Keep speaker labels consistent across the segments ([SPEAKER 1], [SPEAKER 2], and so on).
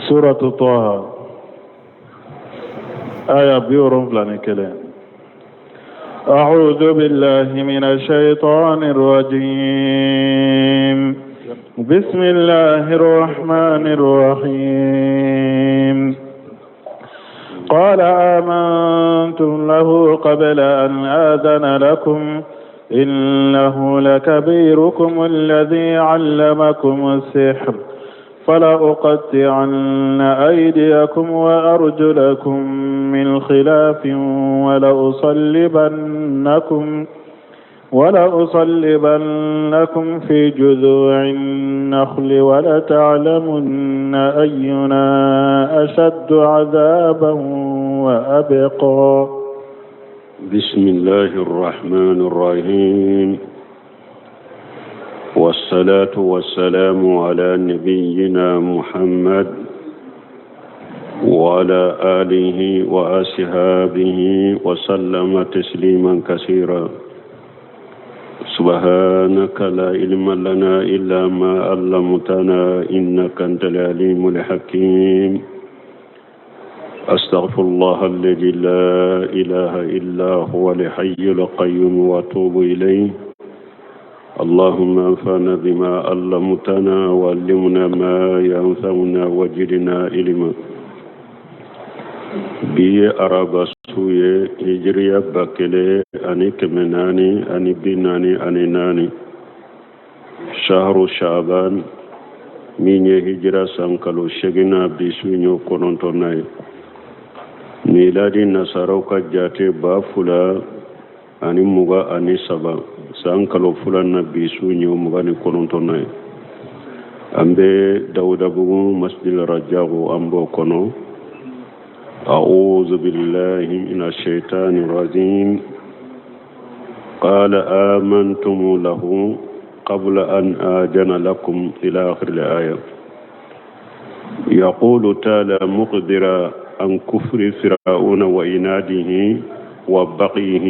[SPEAKER 1] سورة طه آية بيورم فلان كلام. أعوذ بالله من الشيطان الرجيم. بسم الله الرحمن الرحيم. قال آمنتم له قبل أن آذن لكم إنه لكبيركم الذي علمكم السحر فلأقطعن أيديكم وأرجلكم من خلاف ولأصلبنكم في جذوع النخل ولتعلمن أينا أشد عذابا وأبقى.
[SPEAKER 2] بسم الله الرحمن الرحيم، والصلاة والسلام على نبينا محمد وعلى آله وأصحابه وسلم تسليما كثيرا. سبحانك لا علم لنا إلا ما علمتنا إنك أنت العليم الحكيم. أستغفر الله الذي لا إله إلا هو الحي القيوم وأتوب إليه. اللهم انفعنا بما علمتنا وعلمنا ما ينفعنا وزدنا علما. بي أرابا سوية هجرية باكلي أني كمناني أني بناني أني ناني شهر شعبان ميني هجرة سانكالو شغنا بسوينيو كونونتوناي ميلادي نصاروكا جاتي بافولا أني موغا أني سبا سانكالو فولا بسوينيو موغاني كونونتوناي أمبي داودابو مسجد الرجاغو أمبو كونو. أعوذ بالله من الشيطان الرجيم. قال آمنتم له قبل أن آذن لكم إلى آخر الآية. يقول تعالى مقدرا عن كفر فرعون وإناده وبغيه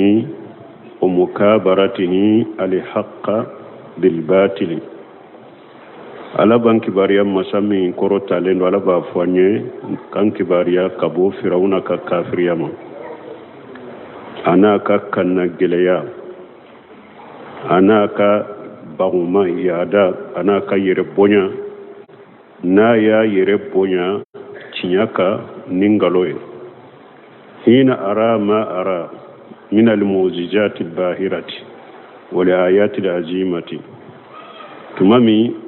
[SPEAKER 2] ومكابرته الحق بالباطل. ala ban kibariya masami koro talen wala ba fanye kan kibariya kabo firauna ka kafiriya ma ana ka kanna geleya ana ka baguma yada ana ka yere bonya na ya yere bonya cinyaka ningaloye hina ara ma ara min al mu'jizati al bahirati wal ayati al azimati tumami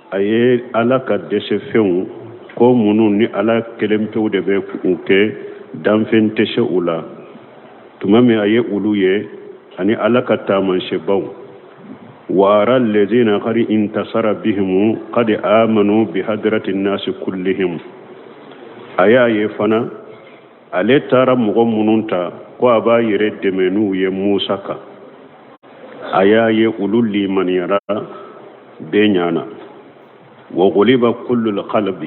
[SPEAKER 2] aye ala ka dese feŋ ko munu ni ala kelempew de be kuke danfen tese ula tuma min aye ulu ye ani ala ka tamanse baw wa ara alladhina qad intasara bihim qad amanu bi hadrati nnasi kullihim aya ye fana ale tara mogo mununta ko aba yere demenu ye Musa ka aya ye ulu limaniyara be ɲana وغلب كل القلب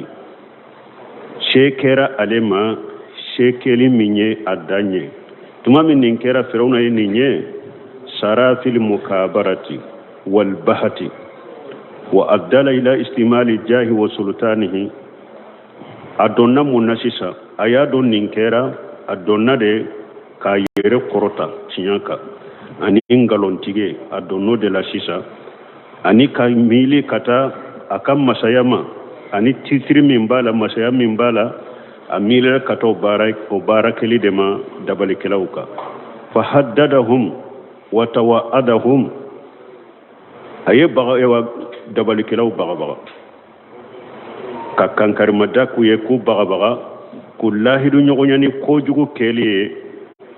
[SPEAKER 2] شكر علما شكل مني أداني ثم من نكر فرعون يني سرى في المكابرة والبهت وأدل إلى استعمال الجاه وسلطانه أدونا منسسا أيادون نكر أدونا de كاير كروتا تيانكا أني إنغالون تيجي أدونو de la sisa أني كايميلي كتا akam masayama ani titri mimbala masaya mimbala amila kato barak o barakeli dema dabali kelauka fa haddadahum wa tawaadahum aye baga ewa dabali kelau baga ka kankar madaku ye ku baga kullahidu nyogonyani ko jugu keli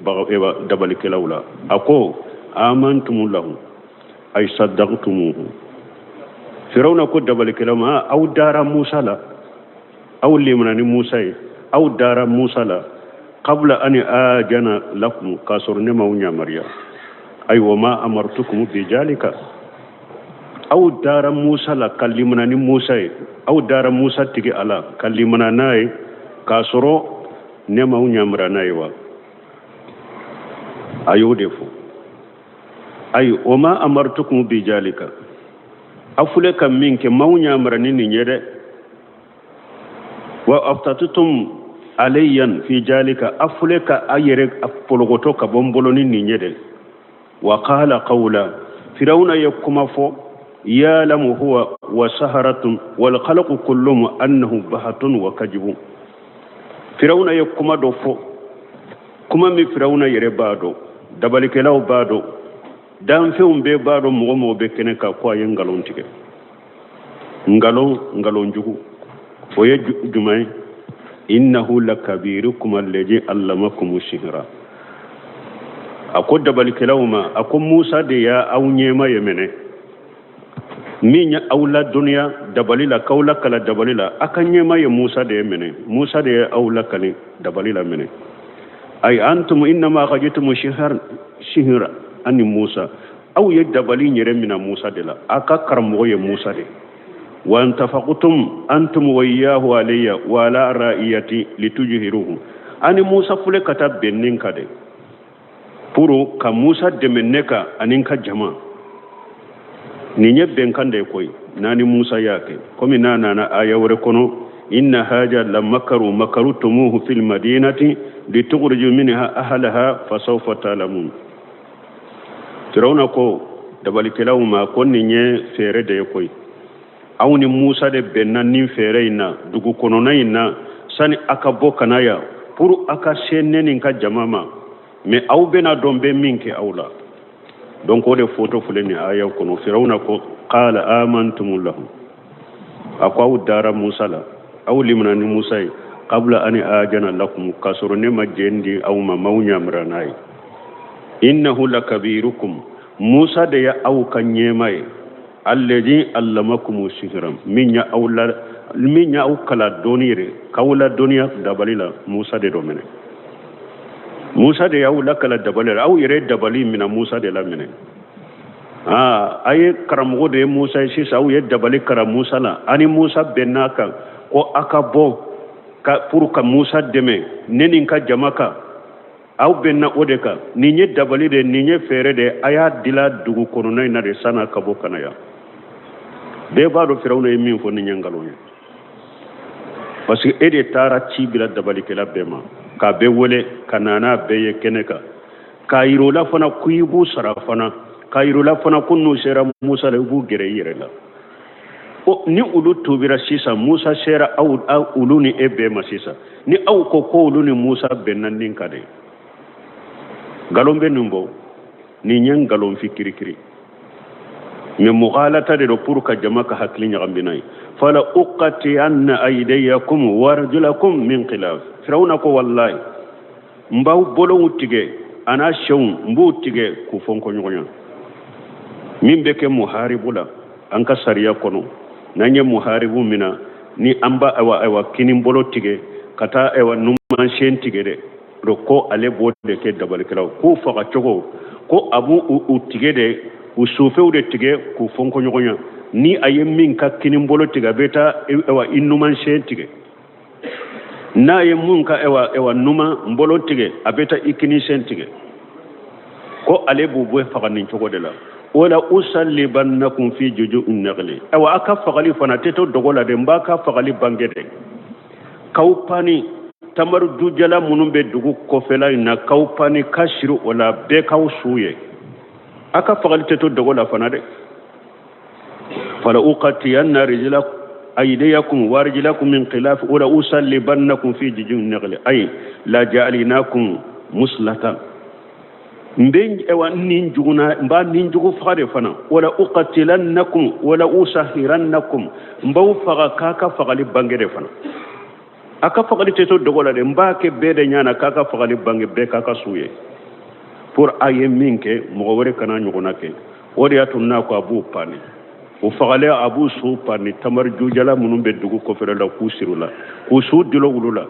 [SPEAKER 2] baga ewa dabali kelaula ako amantum lahu ay saddaqtumuhu Firauna ko dabal kalama aw dara Musa la aw limnani Musa aw dara Musa la qabla an ajana lakum kasurne mawnya Maryam ay wama amartukum bi jalika aw dara Musa la kalimnani Musa aw dara Musa tigi ala kalimna nay kasuro ne mawnya Maryam wa ayo defo ay wama amartukum bi jalika afule kam min ke mawnya marani ni nyede wa aftatutum alayyan fi jalika afule ka ayere apologoto ka bomboloni ni nyede wa qala qawla firawna yakuma fo ya'lamu huwa wa saharatun wal khalqu kulluhum annahu bahatun wa kadhibun firawna yakuma do fo kuma mi firawna yere bado dabalikelaw bado dan feum be bado mo be kene ka ko ay ngalon tige ngalon jugu o ye jumay innahu lakabirukum alladhi allamakum shihra ako dabalikelaw ma ako Musa de ya awnyema yemene minya awla dunya dabalila kawla kala dabalila akanyema ye Musa de yemene Musa de awla kali dabalila mene ay antum inma qajitum shihra ani Musa aw yadabali nyere mina Musa de la aka karmo ye Musa de wa antafaqtum antum wa iyyahu alayya wa la ra'iyati litujhiruhu ani Musa fule kata bennin kade puro ka Musa de meneka aninka jama ni nyebben kande koy nani Musa yake komi nana aya wore kono inna haja lamakaru makarutumuhu fil madinati litughriju minha ahlaha fasawfa ta'lamun Firawna ko dabalikelaw ma konni nye fere de koy awni Musa de bennan nin fere ina dugu kono na ina sani akabo kanaya pour aka sennenin ka jamama me aw bena dombe minke awla donc o de photo fuleni aya kono Firawna ko qala amantum lahu akwa dara Musa la aw limna ni Musa qabla an ajana lakum kasurne majendi aw ma mawnya mranai innahu lakabirukum Musa de ya aw kanyemay alladhi allamakum sihram minya aw kala donire kawla dunya dabalila Musa de domene Musa de yaw lakala dabalira aw yere dabali mina Musa de lamene ay karamogo de Musa shi saw ye dabali kara Musa la ani Musa benaka ko akabo ka pour ka Musa deme nenin ka jamaka aw benna odeka ni nye dabali de ni nye fere de aya dila dugu koronay na de sana kabo kanaya be baado Firawna min fo ni nyangalo parce que ede tara ci bila dabali kala bema ka be wole kanana be ye keneka ka irola fana kuibu sarafana ka irola fana kunnu sera Musa le bu gere yirela o ni ulu tubira sisa Musa sera aw uluni ebe masisa ni aw ko uluni Musa bennan nin kade galombe numbo ni nyen galom fikiri me mughalata de pour ka jamaka hakli nyagambinay fala uqati anna aydiyakum warjulakum min khilaf Firawna ko wallahi mbaw bolo utige ana shaw mbu utige ku fonko nyonya min beke muharibula anka sariya kono nanye muharibu mina ni amba awa kinin bolo tige kata ewa numan shen tige de ko ale bode ke dabalkelaw ko faga chogo ko abu utige de usufew de tige ku fonko nyonya ni ayem min ka kinin bolo tiga beta ewa innuman shen tige na ye mun ka ewa numa mbolo tige abeta ikini shen tige ko ale bubu faga nin chogo de la wala usallibannakum fi juju'in naghli ewa aka fagali fana teto dogola de mbaka fagali bangede kaupani tamaru dujala munumbe dugu kofela ina kaupani kashiru wala be kausuye aka fagali teto dogola fana de fala uqatiyanna rijlakum aydiyakum warjulakum min khilaf wala usallibannakum fi juju'in naghli ay la ja'alnakum muslatan mben ewa ninjuguna mba ninjugu fagade fana wala uqatilannakum wala usahirannakum mbaw faga kaka fagali bangede fana aka fagali teto dogola de mba ke bede nyana kaka fagali bange be kaka suye pour aye minke mo wore kana nyuguna ke wori atunna ko abu pani o fagale abu su pani tamar jujala munum be dugu ko fere la kusirula ko su dilo wulula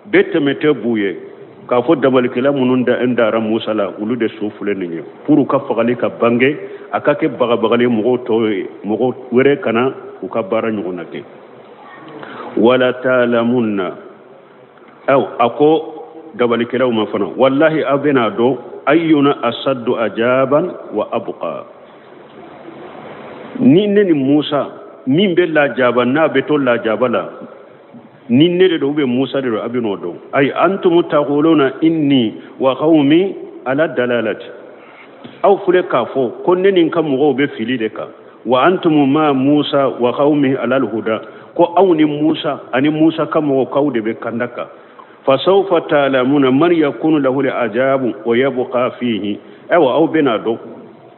[SPEAKER 2] bette mete buye ka fo dabalikela mununda endara Musa la ulu de sufule ni pour ka fagali ka bange akake bagabagali mugo to mugo were kana u ka bara nyuguna ke wala ta'lamunna aw ako dabalikela ma fana wallahi abena do ayyuna asaddu ajaban wa abqa ni Musa min be la jaba na be to la jaba la ni ne do be Musa de abino do ay antum taquluna inni wa qaumi ala dalalati aw fule ka fo ko ne kam mo be fili de ka wa antum ma Musa wa qaumi ala alhuda ko awni Musa ani Musa kam mo kawde be kandaka fa sawfa ta'lamuna man yakunu lahu al-ajabu wa yabqa fihi aw bina do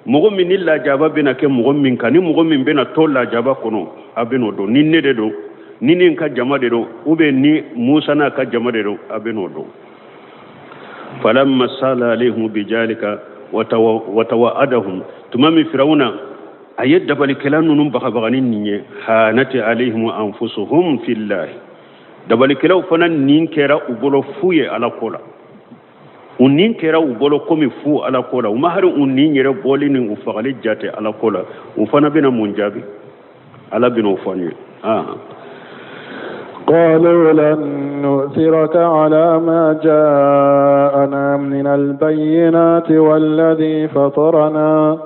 [SPEAKER 2] mogo min ni la jaba bina ke mogo min kan ni mogo min bina to la jaba kono abino do ni ne de do ni nin ka jama de do ube ni Musa na ka jama de do abino do falamma sala alaihim bijalika wa tawaadahum tumami firawna ayadda balikilanu num bakabaganin niye hanati alaihim anfusuhum fillah dabalikilaw fanan nin kera ubolo fuye ala kola unin kera ubolo komi fu ala kola uma hari unin yere bolini ufagali jate ala kola ufana bina munjabi ala bina ufanye
[SPEAKER 1] قالوا لن نؤثرك على ما جاءنا من البينات والذي فطرنا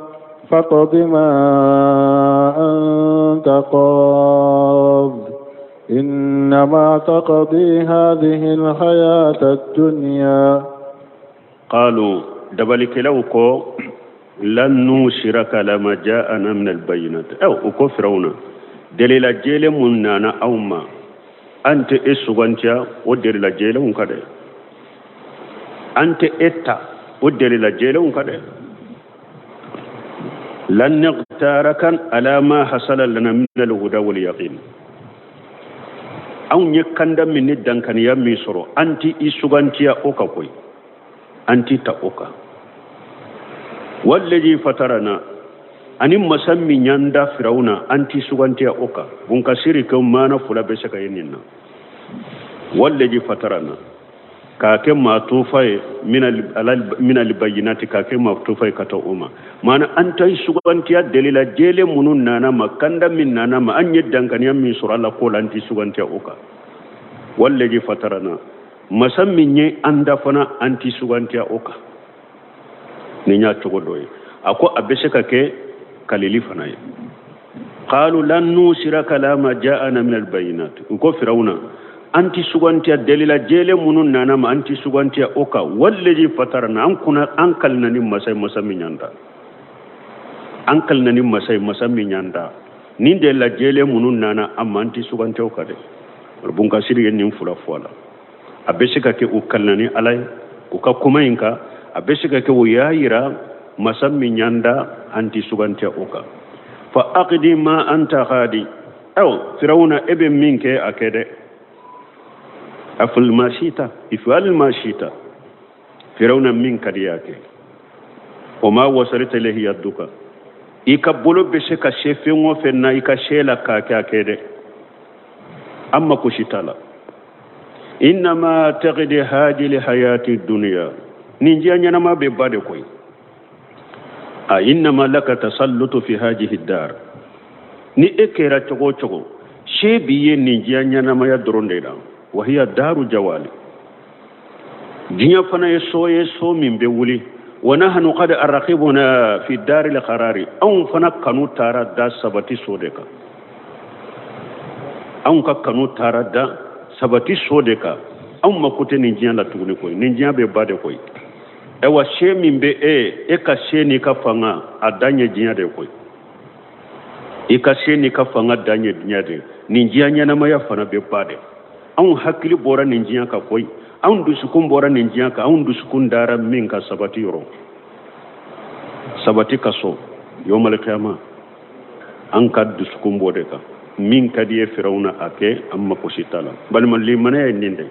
[SPEAKER 1] فاقض ما أنت قاض إنما تقضي هذه الحياة الدنيا
[SPEAKER 2] قالوا دبلك لوكو لن نؤثرك على ما جاءنا من البينات أو أكو فرعون دليل جيل مننا أو ما أنت إسوغانتيا ودليل جيل منكده أنت إتا ودليل جيل منكده لن نغتارك على ما حصل لنا من الهدى واليقين أو نكند من الدنكن يا ميسرو أنت إسوغانتيا أوكا كوي أنت تأوكا والذي فترنا أني مسمي نياندا فرعون أنت إسوغانتيا أوكا بنكسيري كمانا فلا بسكا ينينا والذي فترنا kake ma tufai min albayinati kake ma tufai kata umma mana antai sugantiya dalila jele munun nana makanda min nana ma anye dankaniya min suralla ko lanti sugantiya uka wallahi fatarana masamminye anda fana anti sugantiya uka ninya chogodoy ako abese kake kalili fana qalu lan nusiraka lama ja'ana min albayinati ko firawna anti sugantiya dalila jele munun nana ma anti sugantiya oka wallahi fatarna an kuna ankal nani masai masaminyanda ankal nani masai masaminyanda ni dela jele munun nana amma anti sugantiya oka de bunka sirige nin fula fola abesika ke ukallani alai uka kumainka abesika ke uyayira masaminyanda anti sugantiya oka fa aqdi ma anta khadi aw firawna ebe minke akede aful mashita ifal mashita firawna min kadiyake wama wasalita ilayhi yaduka ikabulu bishika shefe ngofe na ikashela kakakede amma kushitala inma taqdi hadi li hayati dunya ninjia nyana mabe bade koy inma laka tasallutu fi hadhihi dar ni ekera chogo chogo shebiye ninjia nyana ma ya dorondeda وهي دار جوالي جنيا فنا يسو من بولي ونحن قد أرقبنا في الدار القرار أو فنا كانوا تارا دا سبتي سودكا أو كانوا تارا دا سبتي سودكا أو ما كنت نجيا لا تغني كوي نجيا ببادي كوي ewa she min be ka she ni ka fanga adanye jinya de koy ka she ni ka fanga danye jinya de ninjiya nyana ma ya fana be bade an hakili bora ninjiya ka koy an dusukun bora ninjiya ka an dusukun dara min ka sabati yoro sabati kaso yomal qiyama an ka dusukun bode ka min ka die firawna ake amma ko sitala bal man li manay ninde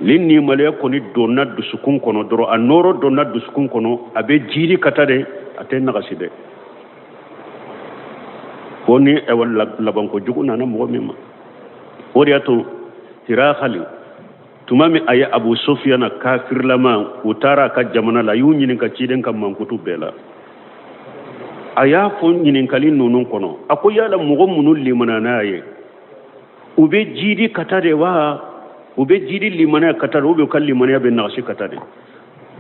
[SPEAKER 2] linni male ko ni donna dusukun kono doro anoro donna dusukun kono abe jiri katade aten na gaside koni e wala laban ko juguna na mo mimma oriato tirakhali tumami aya abu sufyan kafir lama utara ka jamana la yunyi ka ciden kam man kutu bela aya fon nyinin kalin nunun kono akoya la mo munul limana naye ube jiri katade wa ube jiri limana katade ube kal limana be nashi katade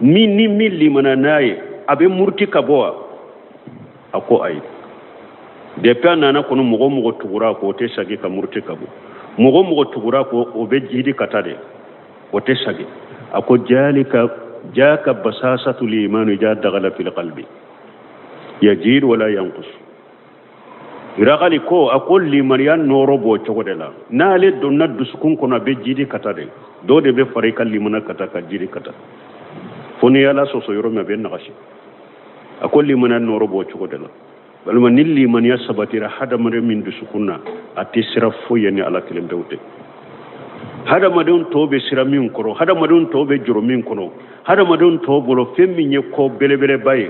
[SPEAKER 2] min limana naye abe murti kaboa ako ay depuis nana kono mogo tugura ko te sagi ka murte kabu mogo tugura ko o be jidi katade o te sagi ako jalika jaka basasatul iman ja dagala fil qalbi yajid wala yanqus iragali ko akol limaniyan noro bo cogodela nale donna dusukun kono be jidi katade do de be fare kal limana kata ka jidi kata foni yala so yoro me be nagashi akol limana noro bo cogodela balma nilli man yasabatira hada mare min dusukunna ati sira foyeni ala kelem dawte hada madon tobe sira min koro hada madon tobe juro min kono hada madon to bolo femmi nye ko bele baye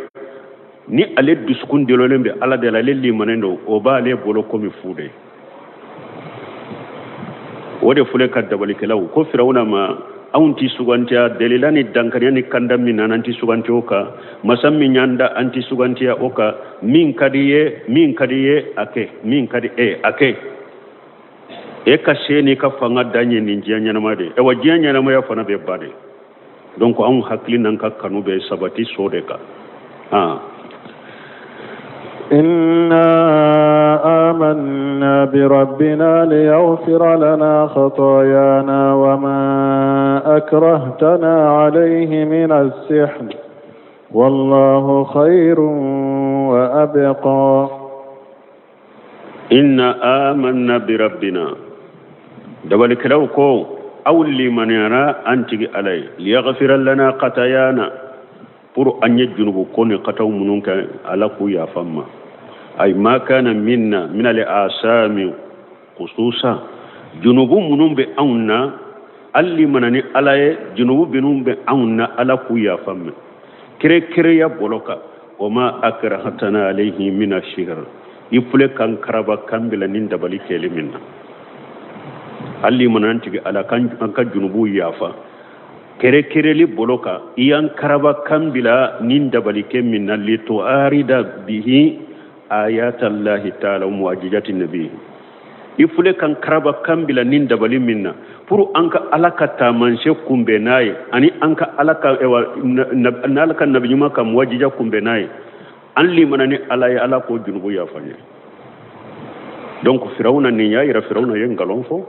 [SPEAKER 2] ni ale dusukun de lolembe ala de la lelli manendo o ba le bolo ko mi fude wode fule kadda balikelaw ko firawna ma aunti sugantia delilani dankani ni kanda min nanti suganti oka masammi nyanda anti sugantia oka min kadiye ake min kadi ake e ka sheni ka fanga danye ni njiya nyanama de e wajiya nyanama ya fana be bade donc an hakli nan ka kanu be sabati sode ka
[SPEAKER 1] إنا آمنا بربنا ليغفر لنا خطايانا وما أكرهتنا عليه من السحر والله خير وأبقى
[SPEAKER 2] إنا آمنا بربنا دبلك لوكو أولي من يرى أنتي علي ليغفر لنا خطايانا pour anye junubu koni kataw mununka ala ku ya famma ay ma kana minna min al asami khususa junubu munumbe aunna alli manani alaye junubu binumbe aunna ala ku ya famma kire ya boloka wama akrahatana alayhi min ash-shihr ifule kan karaba kambila nin dabali kele minna alli mananti ala kan junubu yafa kere li boloka iyan karaba kambila nin dabalike minna li tuarida bihi ayatallahi ta'ala mu'jizati nabi ifule kan karaba kambila nin dabali minna pour anka alaka tamanse kumbe nayi ani anka alaka ewa nalaka nabi nyuma kam mu'jiza kumbe nayi an limanani alay ala ko junubu ya fanye donc firawna ni ya ira firawna yen galon fo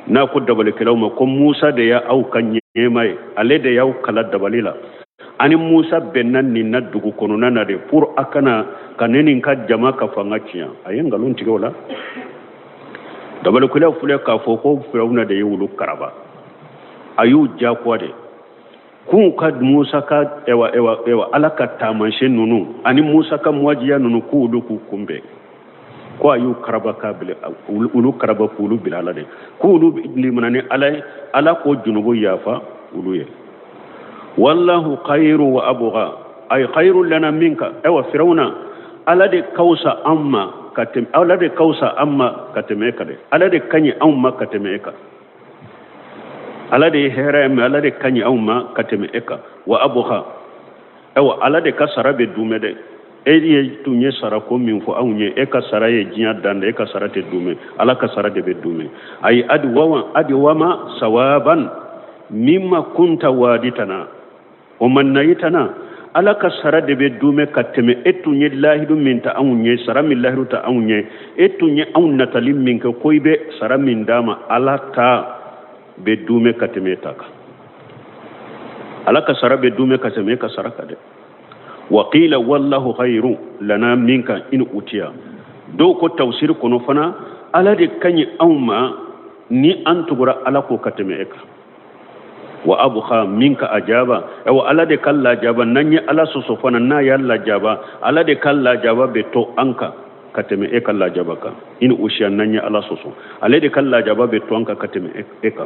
[SPEAKER 2] na ko dabale kelawma ko Musa de ya au kanye mai ale de yaw kala dabalila ani Musa bennan ni na dugu kono nana de pour akana kaneni ka jama ka fanga ciya ayen galon tigo la dabale kula fule ka fo ko firawna de yulu karaba ayu jakwa de kun ka Musa ka ewa alaka tamanche nunu ani Musa ka mwajiya nunu ku ulu ku kumbe ko ayu karaba ka bile ulu karaba ku ulu bilala de ku ulu limanani ala ko junubu yafa ulu ye wallahu khairu wa abgha ay khairu lana minka ewa firawna ala de kausa amma katem ala de kausa amma katemeka de ala de kanyi amma katemeka ala de hera me ala de kanyi amma katemeka wa abgha ewa ala de kasara be dume de eye tunye sara ko min fo awnye e ka sara ye jinya dande e ka sara te dume ala ka sara de be dume ay adwama sawaban mimma kunta waditana o mannayitana ala ka sara de be dume kateme etunye lahidu min ta awnye sara min lahidu ta awnye etunye awna talim min ko koybe sara min dama ala ta be dume kateme taka ala ka sara be dume kateme ka sara kade وقيل والله خير لنا منك إن أتيا دو كو توسير كنو فنا على دي كني أوما ني أنتغرا على كو كتمئك وأبخا منك أجابا أو على دي كلا جابا نني على سوسفنا نا يالا جابا على دي كلا جابا بتو أنك كتمئك الله جابك إن أشيا نني على سوسو على دي كلا جابا بتو أنك كتمئك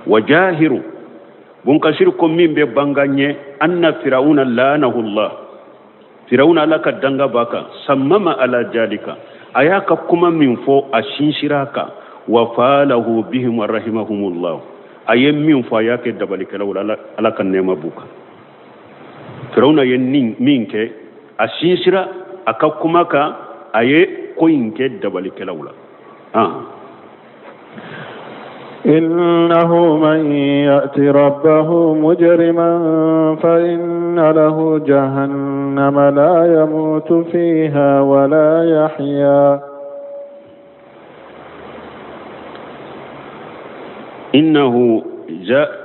[SPEAKER 2] وجاهر بنكسركم من ببانغاني أن فرعون لعنه الله firawuna alaka danga baka sammama ala jalika ayaka kuma min fo ashinshiraka wa falahu bihim rahimahumullah ayem min fo ayake dabalika wala alaka nema buka firawuna yen minke ashinshira aka kuma ka aye koyinke dabalika wala
[SPEAKER 1] إنه من يأت ربه مجرما فإن له جهنم لا يموت فيها ولا يحيا.
[SPEAKER 2] إنه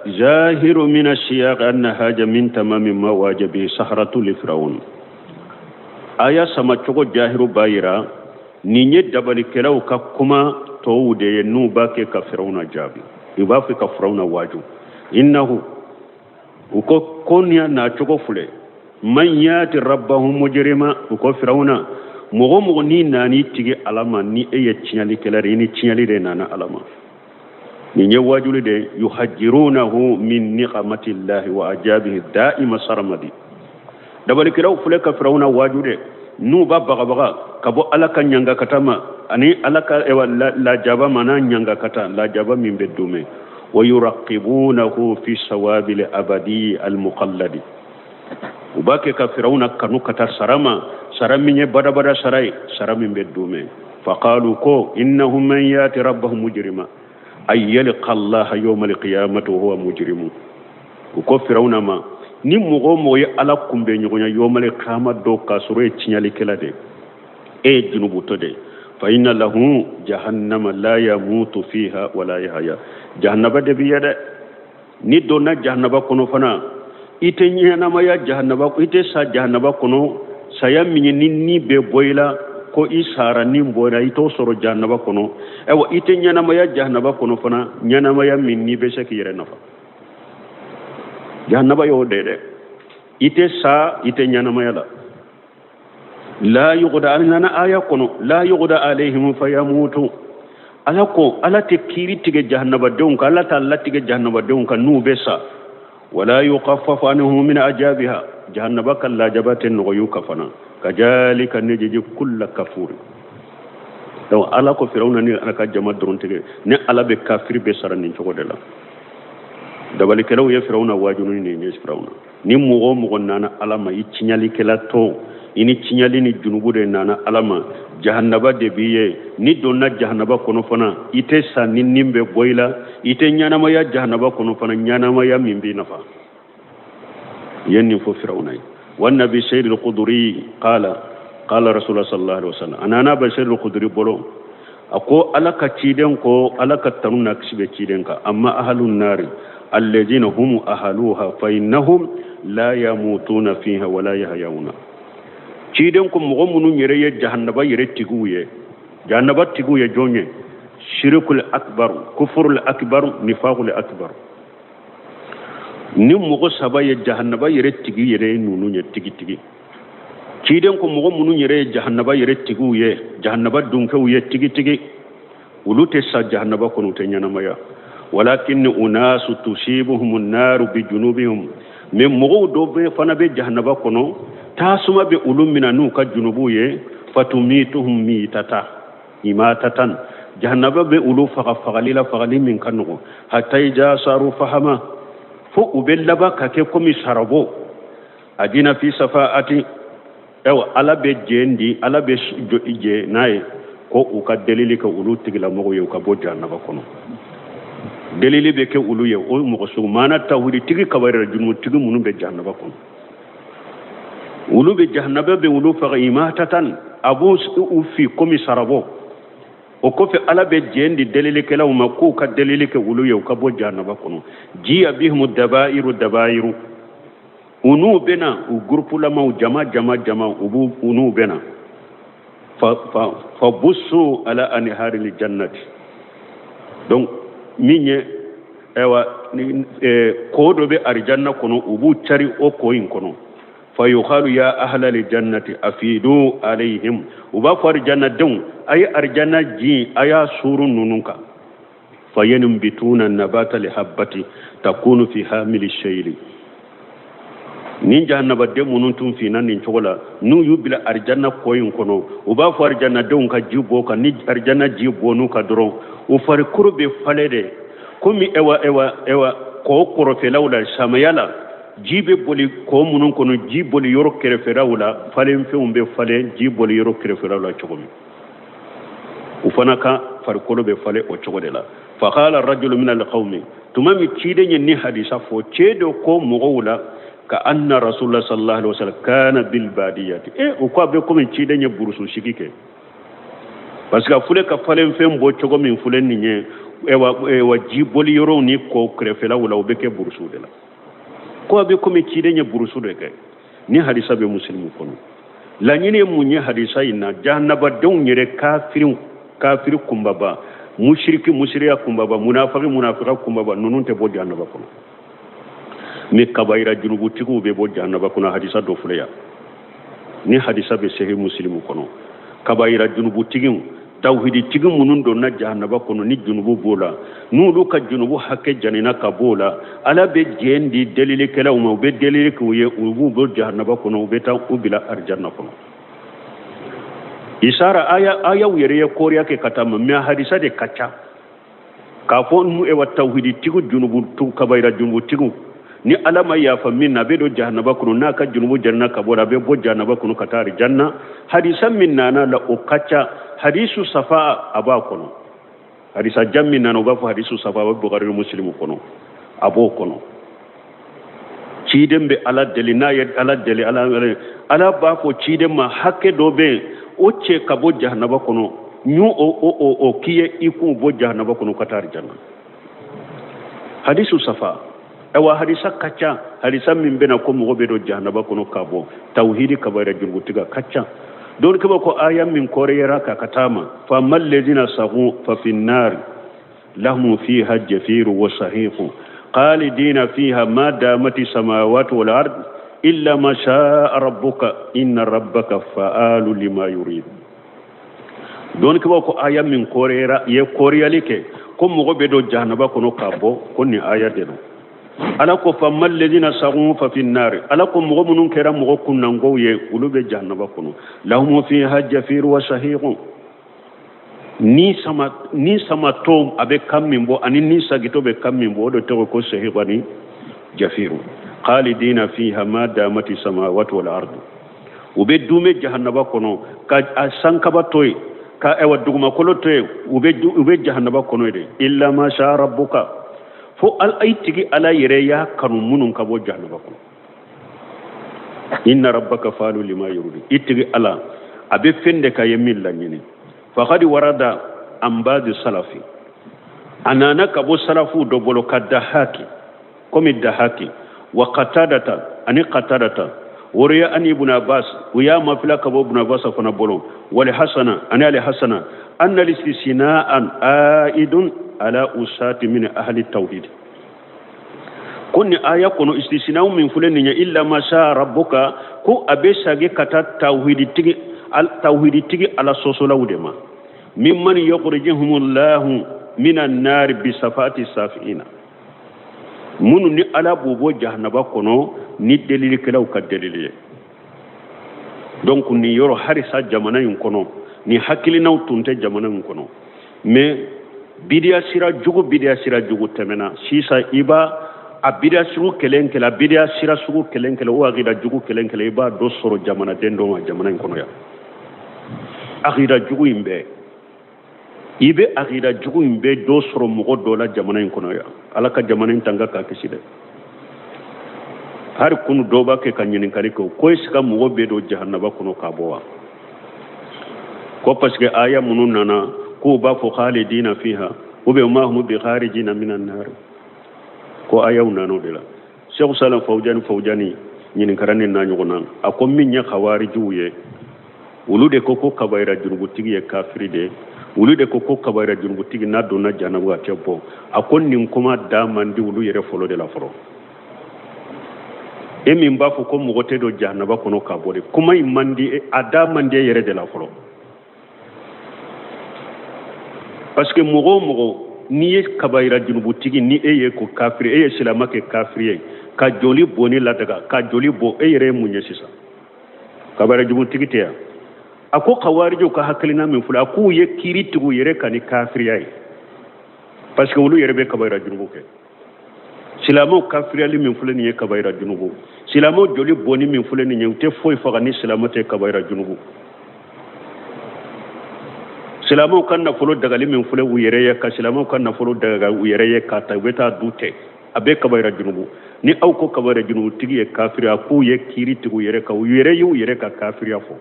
[SPEAKER 2] جاهر من السياق أن هذا من تمام ما واجب سحرة لفرعون. آية سمعتكو جاهر بايرا نيني دبل كلاو ككما تو دي نوباكي كفرعون جابي يبافي كفرعون واجو. إنه وكو كونيا ناتشكو فلي من ياتي ربه مجرما وكو فرعون مغو ني ناني تيجي علما ني ايه تشنالي كلاري ني تشنالي دي نانا علما ني واجولي دي يحجرونه من نقمة الله وأجابه دائما سرمدي دبل كلاو فلي كفرعون واجو دي نوبا بغا كبو ألكا نيانغا كتاما أني ألكا لا جابا منا نيانغا كتا لا جابا من بدومي ويراقبونه في الثواب الأبدي المخلد وباكي كفرعون كانوا كتا سرمي بدا بدا سرمي بدومي فقالوا كو إنه من ياتي ربه مجرما أي يلقى الله يوم القيامة وهو مجرم وكو فرعون ما ni mogo mo ye ala kumbe nyonya yomale kama do ka soro e tinyali kelade e junubu to de fa inna lahu jahannama la yamutu fiha wala yahya jahannaba de biyade ni do na jahannaba kono fana ite nyana ma ya jahannaba ko ite sa jahannaba kono saya minni ni be boyla ko isara ni mbora ito soro jahannaba kono ewa ite nyana ma ya jahannaba kono fana nyana ma ya minni be shaki yere nafa jahannaba yo dede ite sa ite nyanama yala la yuqda alana aya kono la yuqda alaihim fayamutu alako ala te kiri tige jahannaba donka ala ta alla tige jahannaba donka nu besa wala yuqaffafu anhum min ajabiha jahannaba kala jabaten no yukafana kajalika najiji kullu kafur donc ala ko firawna ni aka jama doron tige ne ala be kafir be sarani cogodela dabali kelaw ye firawna wajunu ni ne firawna ni mugo nana alama yi cinyali kela to ini cinyali ni junubu de nana alama jahannaba de biye ni donna jahannaba kono fana ite sa ni nimbe boyla ite nyanama ya jahannaba kono fana nyanama ya mimbi nafa yenni fo firawna wan nabi sayyid al-qudri qala rasulullah sallallahu alaihi wasallam anana ba sayyid al-qudri bolo ako alaka ciden ko alaka tanuna kisbe ciden ka amma ahlun nari الذين هم أهلوها فإنهم لا يموتون فيها ولا يحيون تيدنكم مغمون يري جهنم يري تيغويه جهنم تيغويه جونيه شرك الأكبر كفر الأكبر نفاق الأكبر نم مغو سبا جهنم يري تيغي يري نونو تيغي تيغي تيدنكم مغمون يري جهنم يري تيغويه جهنم دونكويه تيغي تيغي ولوتي سا جهنم كونو تنيانمايا ولكن أناس تصيبهم النار بجنوبهم من مغودو فانا بجهنم كونو تاسما بأولم من نوكا جنوبويه فتميتهم ميتتا إماتة جهنم بأولو فغليل فغليل من كنغو حتى إذا صاروا فهما فأبلبا كيكم سربو أدينا في صفاءة أو على بجين دي على بجين ناي كو أكا دليل كأولو تغلا مغوية وكبو جهنم كونو dalili be ke uluye o mo so mana tawhid tigi kabare jumu tigi munu be jahannaba kon ulu be jahannaba be ulu fa imatatan abu fi komi sarabo o ko fe ala be jendi dalili ke law ma ko ka dalili ke uluye ka bo jahannaba kon jiya bihum dabairu unu bena u groupe la ma jama ubu unu bena fa busu ala anhari li jannati donc minye ewa kodo be arjanna kono ubu chari o koyin kono fa yukhalu ya ahla al jannati afidu alaihim uba far janna dun ay arjanna ji aya surun nununka fa yanbituna nabata li habati takunu fi hamil shayli nin jahannaba de munun tun fi nan nin chogola nu yubila arjanna koyin kono uba far janna dun ka jibo ka ni arjanna jibo nu ka dron o fari kurbe falede komi ewa ko korofe lawla samayala jibe boli ko munun kono jiboli yoro kerefe falen fe umbe fale jiboli yoro kerefe lawla chogomi ufanaka farkolo be fale o cogodela fa qala ar-rajulu min al-qawmi tumami cide ni hadisa fo cedo ko mugowla ka anna rasulullah sallallahu alaihi wasallam kana bil badiyati o ko be ko min cide ni burusu shikike parce que fule ka fale fem bo cogo min fule ni nye wa jiboli yoro ni ko krefela wala obeke burusu de la ko be ko min cide ni burusu de ke ni hadisa be muslimu kono la nyine munye hadisa ina jahannaba don yere kafir kumbaba mushriki mushriya kumbaba munafiqa kumbaba nunun te bo jahannaba kono mi kabaira junubu tigu be bo jahannaba kono hadisa do fuleya ni hadisa be sahih muslimu kono kabaira junubu tigin tawhidi tigin munun do na jahannaba kono ni junubu bola nulu ka junubu hakke janina ka bola ala be jendi delile kala uma be delile ko ye ubu bo jahannaba kono be ta ubila arjanna kono isara aya yere ya koriya ke katama mi hadisa de kacha ka fon mu e wa tawhidi tigu junubu tu kabaira junubu tigu ni alama ya fa minna be do jahannaba kono na ka junubu janna ka bola be bo jahannaba kono katari janna hadisa minna na la o kacha hadisu safa aba kono hadisa jammi nano ba fo hadisu safa wa bukhari muslimu kono abo kono cidembe ala delina ya ala deli ala ba fo cidemma hakke do be o ce ka bo jahannaba kono nyu o kiye iku bo jahannaba kono katari janna hadisu safa ewa hadisa kacha hadisa min bena ko mo be do jahannaba kono kabo tauhidi kabara jurgutiga kacha don kaba ko ayan min kore yara ka katama fa mal ladina sahu fa fi nar lahum fiha jafir wa sahiq qalidina fiha ma damati samawati wal ard illa ma shaa rabbuka inna rabbaka fa'alu lima yurid don kaba ko ayan min kore yara ye kore yalike ko mo be do jahannaba kono kabo ko ni aya de no ala ko fa mal ladina sagu fa fi nar ala ko mo munun kera mo kunnan goye ulube jahannaba kono lahum fiha jafir wa shahiq ni sama to abe kamimbo ani ni sagito be kamimbo do to ko shahiq ani jafir khalidina fiha ma damati samawati wal ard ube dume jahannaba kono ka asanka batoy ka ewa duguma kolotoy ube jahannaba kono de illa ma sha rabbuka fo al aitigi ala yere ya kanu munun kabo jahannaba ko inna rabbaka falu lima yuridi itigi ala abe fende ka yemil la nyini faqad warada ambadi salafi anana kabo salafu do bolo kadahaki komi dahaki wa qatadata ani qatadata wariya ani ibn abbas wiya mafila kabo ibn abbas fana bolo wal hasana ani al hasana anna listina'an aidun ala usati min ahli tawhid kunni aya kono istisna'u min fulani illa ma sha rabbuka ko abesage kata tawhid tigi ala sosola udema mimman yukhrijuhumullahu minan nar bi safati safina munu ni ala bobo jahannaba kono ni delili kelaw ka delili donc ni yoro harisa jamana yin kono ni hakilinaw tunte jamana yin kono mais bidia sira jugu temena sisa iba a bidia sugu kelenkela bidia sira sugu kelenkela o agida jugu kelenkela iba do soro jamana dendo ma jamana in kono ya agida jugu imbe ibe agida jugu imbe do soro mogo do la jamana in kono ya alaka jamana in tanga ka kiside har kunu doba ke kanyin kali ko iska mogo be do jahannaba kono ka bowa ko parce que aya munun nana ko ba fo khalidina fiha ube ma hum bi kharijina minan nar ko ayaw nano de la cheikh salam fawjani nyin karane na nyugo nan akom min nya khawari juye wulude ko kabaira junugo tigi e kafiri de wulude ko kabaira junugo tigi na do na janabu a tebbo akon nin kuma da mandi wulu yere folo de la foro e min ba fo ko mo gote do jannaba kono ka bode kuma mandi ada mandi yere de la folo parce que mogo ni kabaira junubu tigi ni eye ko kafiri eye silama ke kafiri ka joli boni la daga ka joli bo eye munye sisa kabaira junubu tigi te ako kawarijo ka haklina min fula ku ye kiritigu yere kani kafiri ay parce que wulu yere be kabaira junubu ke silama kafiri ali min fula ni ye kabaira junubu silama joli boni min fula ni ye te foy faga ni silama te kabaira junubu silamo kan na folo daga limin fule uyere ya ka silamo kan na folo daga uyere ya ka ta beta dute abe kabaira junubu ni aw ko kabaira junubu tigi e kafira ku ye kiri tigu yere ka uyere yu yere ka kafira fo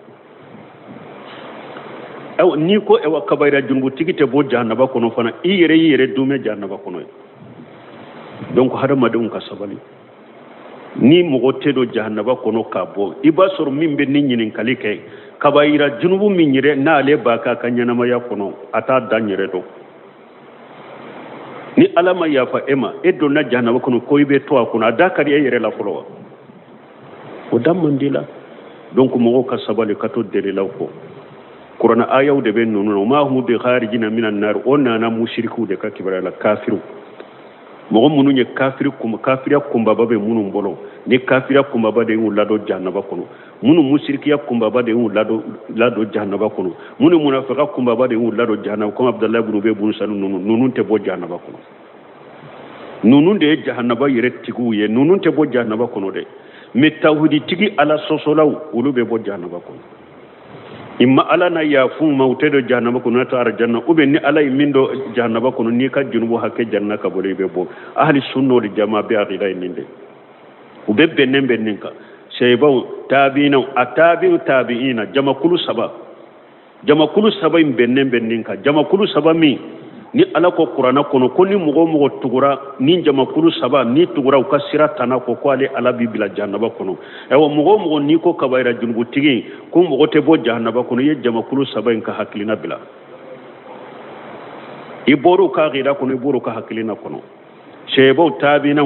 [SPEAKER 2] aw ni ko e wa kabaira junubu tigi te bo jahannaba kono fana i yere dume jahannaba kono donc hada madun ka sabali ni mogo tedo jahannaba kono ka bo iba sor min be ni nyinin kalike kabaira junubu min yire na ale baka kanyana maya kono ata danyere do ni alama ya fa ema edo na jahannaba kono ko ibe to akuna dakari yere la folo o damandila donc mogo ka sabali kato dele law ko qur'ana ayaw de ben nono ma hum bi kharijina minan nar onna na mushriku de ka kibara la kafiru mogo munu nye kafira kumba babe munu mbolo ni kafira kumba bade ngu lado jahannaba kono munu mushrikiya kumba bade ngu lado jahannaba kono munu munafiqa kumba bade ngu lado jahannaba kono Abdullah ibn Ubay ibn Salul nunun te bo jahannaba kono nunun de jahannaba yere tigu ye nunun te bo jahannaba kono de me tawhidi tigi ala sosolaw ulube bo jahannaba kono imma ala na ya fu mawtedo jahannaba kono ta arjanna ube ni ala mindo jahannaba kono ni ka junubu hakke janna ka bole be bo ahli sunno di jamaa bi aqida ninde ube bennen benninka shaybaw tabiina tabiina jamakulu saba bennen benninka jamakulu saba mi ni ala ko qur'ana kono ko ni mugo tugura ni jamakulu saba ni tugura ka siratana ko ale ala bibila jahannaba kono ewa mugo ni ko kabaira junubu tigi ko mugo te bo jahannaba kono ye jamakulu saba en ka haklina bila iboru ka gira kono iboru ka haklina kono shebo tabina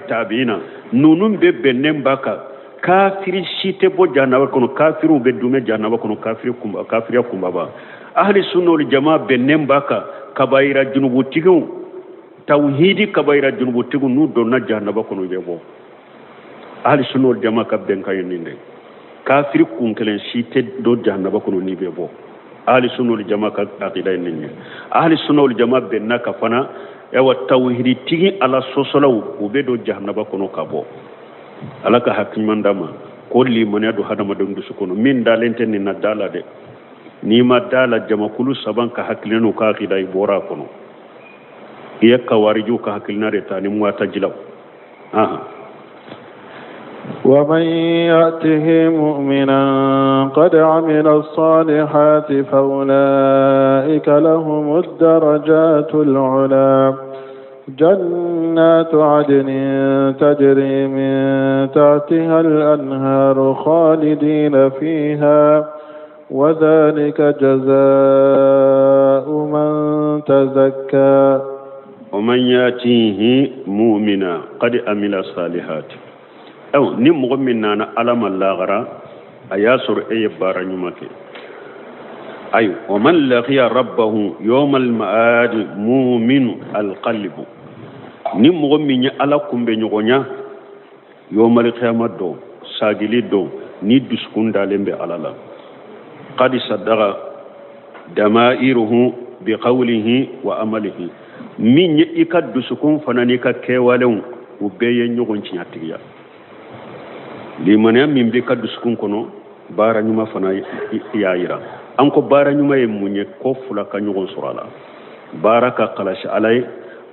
[SPEAKER 2] tabiina nunun be bennen baka kafiri shite bo jahannaba kono kafiru be dume jahannaba kono kafiri kumba ba ahli sunna wal jamaa bennen baka kabaira junubu tigu tawhidi kabaira junubu tigu nu donna jahannaba kono be bo ahli sunna wal jamaa ka ben kayinde kafiri kun kelen shite do jahannaba kono ni be bo ahli sunna wal jamaa ka aqida ninni ahli sunna wal jamaa benna ka fana ewa tawhidi tigi ala sosolaw ube do jahannaba kono ka bo ala ka hakimandama ko li monado hadama do ndusu kono min dalenten ni na dala de ni ma dala jamakulu saban ka hakilinu ka aqida ibora kono iya kawariju ka hakilina reta ni muata jilaw
[SPEAKER 1] ومن يأته مؤمنا قد عمل الصالحات فأولئك لهم الدرجات العلى جنات عدن تجري من تحتها الأنهار خالدين فيها وذلك جزاء من تزكى
[SPEAKER 2] ومن يأتيه مؤمنا قد عمل الصالحات أو نمغ مننا علم اللاغرة أياسر أي بارنمك أي ومن لقي ربه يوم المعاد مؤمن القلب نمغ من علىكم بنيغنيا يوم القيامة دو ساجلي دو ندسكون دالين بعلالا قد صدق دمائره بقوله وعمله من يكاد دسكون فنانيكا كيوالون وبيين يغن تنياتيا limaniya min be ka dusukun kono baara ɲuma fana y'a yira an ko baara ɲuma ye mun ye ko fula ka ɲɔgɔn sɔrɔ a la baara ka kalasi ala ye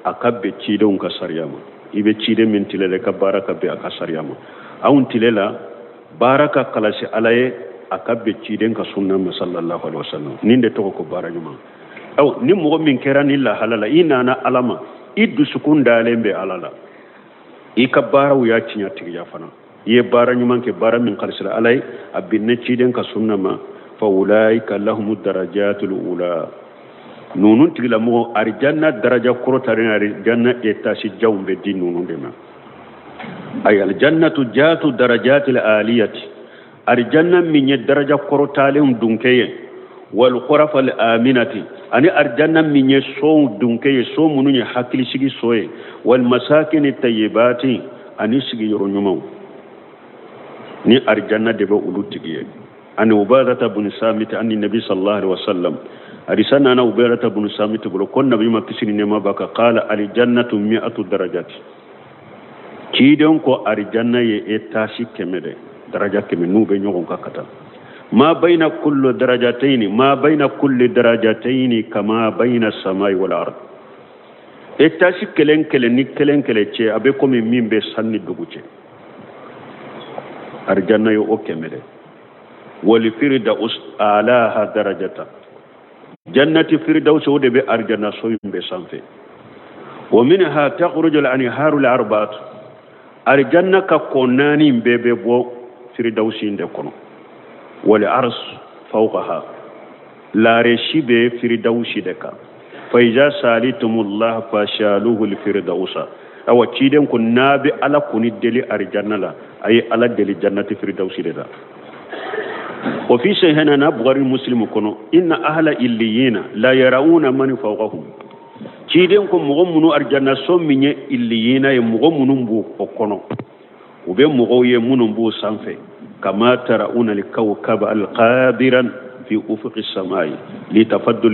[SPEAKER 2] a ka bɛn cidenw ka sariya ma i bɛ ciden min tile la i ka baara ka bɛn a ka sariya ma anw tile la baara ka kalasi ala ye a ka bɛn ciden ka sunna ma sallallahu alaihi wasallam nin de tɔgɔ ko baara ɲuma aw ni mɔgɔ min kɛra ni lahala la i nana ala ma i dusukun dalen bɛ ala la i ka baaraw y'a tiɲɛ tigiya fana ye baara ɲuman kɛ baara min kalisira ala ye a binne ciden ka sunna ma fa ulaika lahumu darajatul ula nunun tigilamɔgɔ arijanna daraja kɔrɔtaren arijanna etasi jawun bɛ di nunun de ma ay aljannatu jatu darajatil aliyati arijanna min ye daraja kɔrɔtalen dunke ye wal khurafal aminati ani arijanna min ye so dunke ye so munun ye hakili sigi so ye wal masakin tayyibati ani sigi yoro ɲumanw ni arjanna de be ulu tigiye ani ubadata bin samit ani nabi sallallahu alaihi wasallam arisana na ubadata bin samit bolo kon nabi ma kisini ne ma baka qala al jannatu mi'atu darajat kidon ko arjanna ye etashi kemede daraja keme nu be nyogon kakata ما بين كل درجتين كما بين السماء والأرض إتاسي كلن تشي أبيكم من بسني دوغوتشي أرجانا يو أوكمل ولفردوس أعلاها درجة جنة فردوس ودي بأرجانا سوين بسانفي ومنها تخرج الأنهار الأربعة أرجانا كوناني بيبي بو فردوسين دكونو والعرش فوقها لا رشيب فردوسي دكا فإذا سالتم الله فشالوه الفردوس أو تشيدن كنا على كوني دلي أرجانا لا أي على دلي جنة فردوسي دكا وفي سيهنا نبغر المسلم كنو إن أهل إليين لا يرون من فوقهم تشيدن كم مغمنو أرجانا سومني إليين يمغمنو بو كنو وبين مغوي منو سانفي كما ترون الكوكب القادرا في أفق السماء لتفضل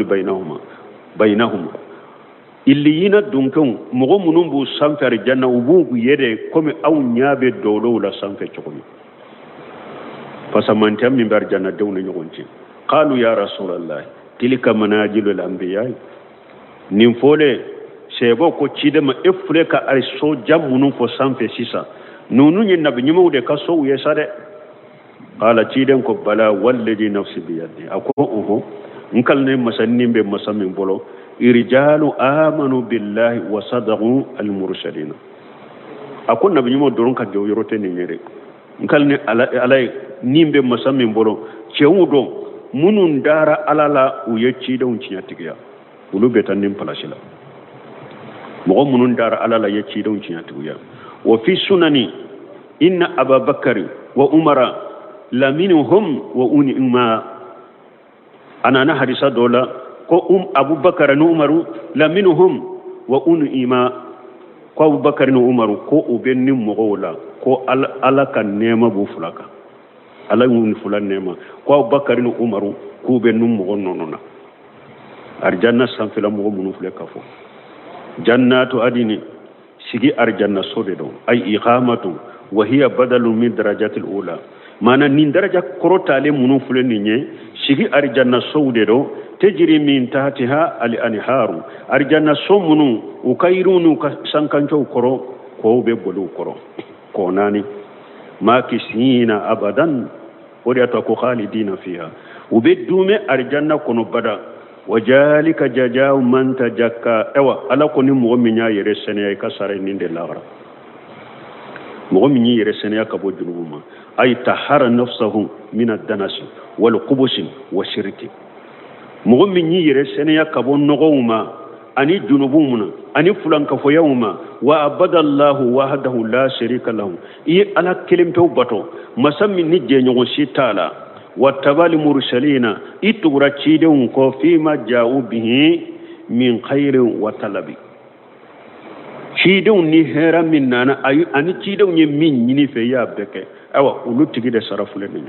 [SPEAKER 2] بينهما اللي دونكم مغمنون بو سانفر الجنة وبو يدي كم أو نيابي دولو لا سانفر تقوم فسمانتهم من بار جنة دون يغنجي قالوا يا رسول الله تلك مناجل الأنبياء ننفولي سيبو كو تشيدما إفليك أرسو جامونو فو سانفر سيسا نونو ينبي نمو دي كسو يساري قال تشيدن كو بلا والذي نفسي بيدي أكو نكالني مسنين بمسامين بولو رجال آمنوا بالله وصدقوا المرسلين أكو نبي نمو دورون كجو يروتين نيري نكالني علي نيم بمسامين بولو تشيودو منون دارا ألالا ويتشيدون تشياتيكيا ولو بيتانين بلاشلا مغو منون دارا ألالا يتشيدون تشياتيكيا وفي سنني إن أبا بكر وعمر لمنهم وأنما أنا حديثا دولا كو أبو بكر وعمر لمنهم وأنما كو أبو بكر وعمر كو أبن مغولا كو ألا كان نيما بوفلاكا ألا ينفلا نيما كو أبو بكر وعمر كو أبن مغنوننا أرجانا سنفلا مغنون فلكافو جنات أديني سيجي أرجانا سودو أي إقامة وهي بدل من درجات الأولى mana nin daraja korotale munun fuleni nye sigi arjanna sowdero tejri min tahtiha al anharu arjanna somunu ukairunu sankancho koro ko be bolu koro ko nani makisina abadan wadi atako khalidina fiha ubedume arjanna kono bada wajalika jajau man tajakka ewa ala ko ni mo minya yere sene ka sare ninde lawra mo minyi yere sene ka bo junuma أي طهر نفسه من الدنس والقبس والشرك مغمن يرسن يكبون نغوما أني جنوبنا أني فلان كفو يوما وأبد الله وحده لا شريك له إيه على كلمة توبته مسمى نجي نغشي تالا واتبال مرسلين إتغرى تشيدون فيما جاءوا به من خير وطلب تشيدون نهرا مننا أني تشيدون يمين نفيا بك awa ulu tigi de sara fule ni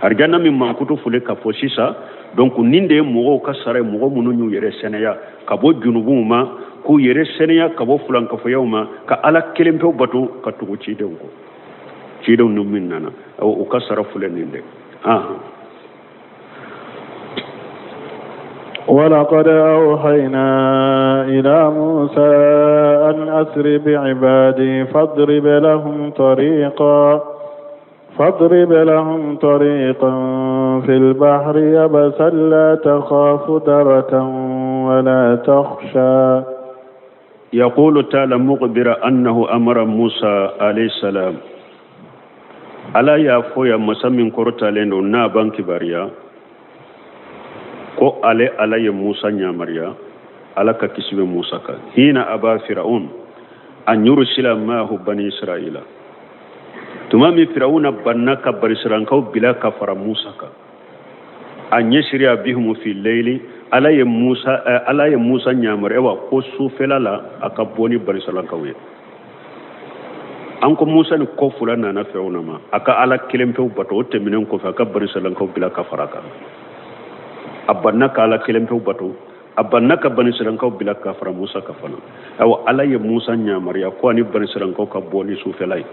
[SPEAKER 2] arjana min mankutu fule ka fosisa donc ninde mogo ka sara mogo munu nyu yere seneya ka bo junubu ma ku yere seneya ka bo fulan ka foyawma ka ala kelempe batu ka tugu ci de ko ci de nu min nana awa u ka sara fule ninde
[SPEAKER 1] ولقد أوحينا إلى موسى أن أسر بعبادي فاضرب لهم طريقا في البحر يبسا لا تخاف دركا ولا تخشى
[SPEAKER 2] يقول تعالى مخبرا أنه أمر موسى عليه السلام ألا يافويا مسامين كورتالين ونابان كباريا ko ala ye Musa nyamariya ala ka kisibe Musa ka hina aba fir'aun an yursila mahu bani israila tumami fir'auna bannaka bani israila bila ka fara Musa ka an yashriya bihum fi layli ala ye Musa nyamariya ko su felala aka boni bani israila ka we an ko Musa ni ko fulana na fir'auna ma aka ala kelempe bato teminen ko fa ka bani israila ka bila ka fara ka abannaka ala kelempe bato abannaka bani sirankaw bila ka fara Musa ka fana aw ala ye Musa nyamariya ko ani bani sirankaw ka boni su felay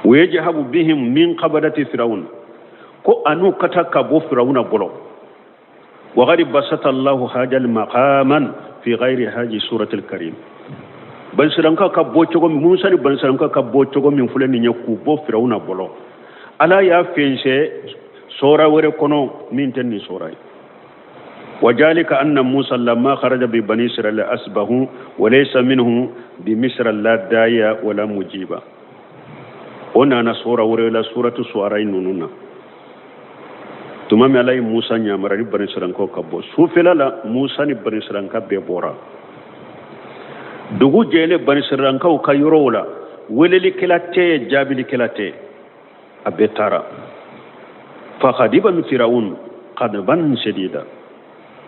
[SPEAKER 2] ويجهب بهم من قبضة فرعون ko anu kata kabo firawuna bolo wa qad basata Allahu hajal maqaman fi ghairi haji suratul karim ban siranka ka bo cogo Musa ni ban siranka ka bo cogo min fulani nya ku bo firawuna bolo ala ya fense sora wore kono min tan ni sora وذلك أن موسى لما خرج ببني إسرائيل أسبه وليس منهم بمصر لا داعي ولا مجيبا هنا نصورة ولا سورة سواري نوننا تمام علي موسى نعمر بني إسرائيل كبو سوفلا لا موسى بني إسرائيل كبورا دعو جيل بني إسرائيل كيرولا ولي كلاتة جابلي كلاتة أبتارا فخديب من فرعون قدبا شديدا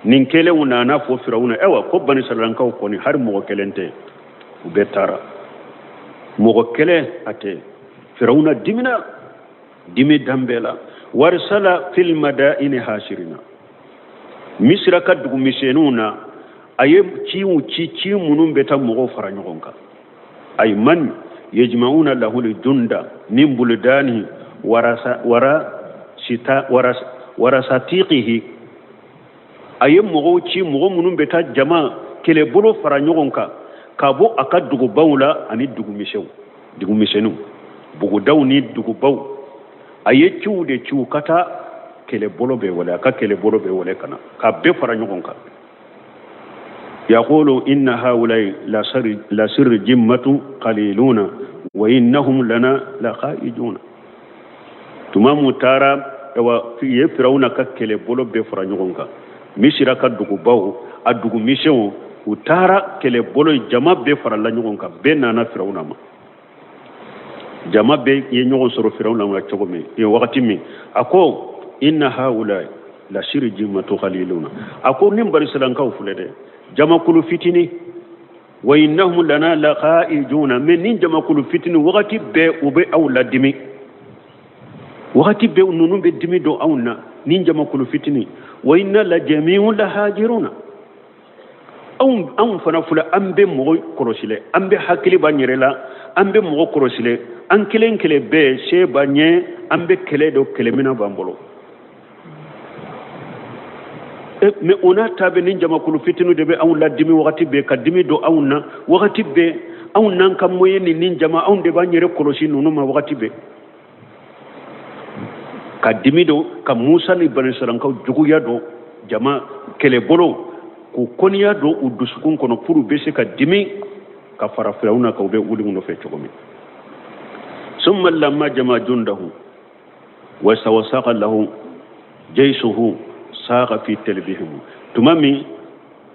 [SPEAKER 2] nin kele una na fo firawuna ewa ko bani salanka ko ni har mo kelente betara mo kele ate firawuna dimi dambela warsala fil madaini hashirina misra kaddu misenuna aye ci munum beta mo faranyogonka ay man yajmauna lahu junda min buldani warasatiqihi aye mogo munum beta jama kele bolo fara ɲɔgɔn kan ka bɔ a ka dugubaw la ani dugumisɛnninw bugudaw ni dugubaw a ye ciw de ciw ka taa kele bolo bɛ wale a ka kele bolo bɛ wale kana ka bɛɛ fara ɲɔgɔn kan yaqulu inna haulai la sirri jimmatu qaliluna wa innahum lana la khaijuna tuma mu taara ye firawuna ka kele bolo bɛɛ fara ɲɔgɔn kan misira ka dugubaw a dugumisɛnw u taara kele bolo jama bɛɛ farala ɲɔgɔn kan bɛɛ nana firawuna ma jama bɛɛ ye ɲɔgɔn sɔrɔ firawuna ma cogo min ye wagati min a ko inna haula la shirjimatu qaliluna a ko nin barisalankaw filɛ dɛ jamakulu fitini wa innahum lana la khaijuna mais nin jamakulu fitini wagati bɛɛ u bɛ aw ladimi wagati bɛɛ ninnu bɛ dimi don aw na nin jamakulu fitini wa inna la jami'un la hajiruna an fana fula an bɛ mɔgɔ kɔlɔsile an bɛ hakili b'an yɛrɛ la an bɛ mɔgɔ kɔlɔsile an kelen kelen bɛɛ se b'an ɲɛ an bɛ kɛlɛ dɔ kɛlɛmina b'an bolo mais o n'a ta bɛ nin jamakulu fitinu de bɛ anw ladimi wagati bɛɛ ka dimi don anw na wagati bɛɛ anw n'an ka moyen ni nin jama anw de b'an yɛrɛ kɔlɔsi ninnu ma wagati bɛɛ ka dimi do ka Musa ni Bani Israilakaw juguya do jama kɛlɛ bolo k'u kɔniya do u dusukun kɔnɔ pour u bɛ se ka dimi ka fara Firawuna kan u bɛ wuli nɔfɛ cogo min summa lamma jama jundahu wa sawasaqa lahu jaysuhu saqa fi talbihim tuma min